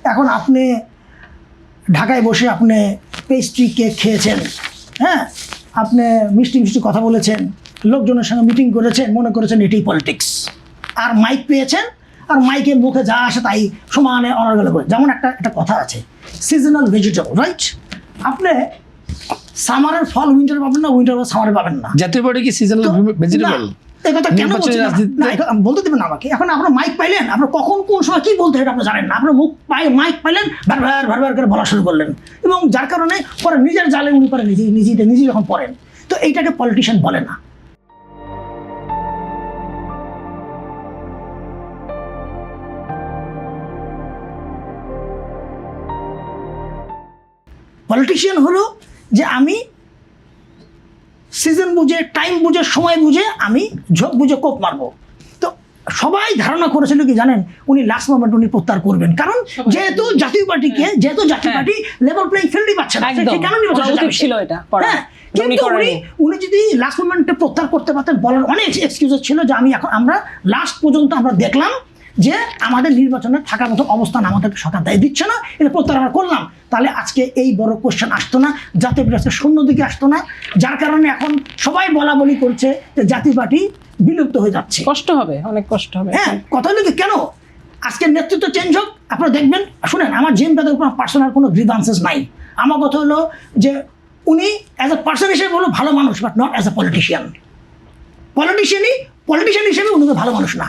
এখন আপনি ঢাকায় বসে আপনি পেস্ট্রি কেক খেয়েছেন, হ্যাঁ, আপনি মিষ্টি মিষ্টি কথা বলেছেন, লোকজনের সঙ্গে মিটিং করেছেন, মনে করেছেন এটাই পলিটিক্স। আর মাইক পেয়েছেন, আর মাইকের মুখে যা আসে তাই সমানে অনার্গল করে। যেমন একটা কথা আছে, সিজনাল ভেজিটেবল, রাইট? আপনি সামারের ফল উইন্টারে পাবেন না, উইন্টার সামারে পাবেন না। জাতীয় পার্টি কি সিজনাল ভেজিটেবল? এই কথা কেন বলছেন না? বলতে দেবেন আমাকে। এখন আপনার মাইক পাইলেন, আপনার কখন কোন সময় কি বলতে এটা আপনি জানেন না। আপনার মাইক পাইলেন, ভার করে বলা শুরু করলেন, এবং যার কারণে পরে নিজের জালে উনি পরে নিজে যখন পড়েন, তো এইটাকে পলিটিশিয়ান বলে না। পলিটিশিয়ান হলো যে আমি সিজন বুঝে, টাইম বুঝে, সময় বুঝে আমি ঝোঁক বুঝে কোপ মারবো। তো সবাই ধারণা করেছিল কি জানেন, উনি লাস্ট মোমেন্ট উনি প্রত্যাহার করবেন, কারণ যেহেতু জাতীয় পার্টিকে জাতীয় পার্টি লেভেল প্লেইং ফিল্ডই পাচ্ছে না, কেন ছিল এটা। হ্যাঁ, কিন্তু উনি যদি লাস্ট মোমেন্টে প্রত্যাহার করতে পারতেন, বলার অনেক এক্সকিউজেস ছিল যে আমরা লাস্ট পর্যন্ত আমরা দেখলাম যে আমাদের নির্বাচনে থাকার মতো অবস্থান আমাদেরকে সরকার দায় দিচ্ছে না, এটা প্রত্যাহার আমরা করলাম, তাহলে আজকে এই বড় কোশ্চেন আসতো না, জাতীয় পার্টি আজকে শূন্য দিকে আসতো না। যার কারণে এখন সবাই বলা বলি করছে যে জাতীয় পার্টি বিলুপ্ত হয়ে যাচ্ছে। কষ্ট হবে, অনেক কষ্ট হবে। হ্যাঁ, কথা হলো কি, কেন আজকে নেতৃত্ব চেঞ্জ হোক, আপনারা দেখবেন। শুনেন, আমার জিএম তাদের উপর পার্সোনাল কোনো গ্রিভান্সেস নাই। আমার কথা হলো যে উনি অ্যাজ এ পার্সন হিসেবে হলো ভালো মানুষ, but not as a politician হিসেবে উনি ভালো মানুষ না।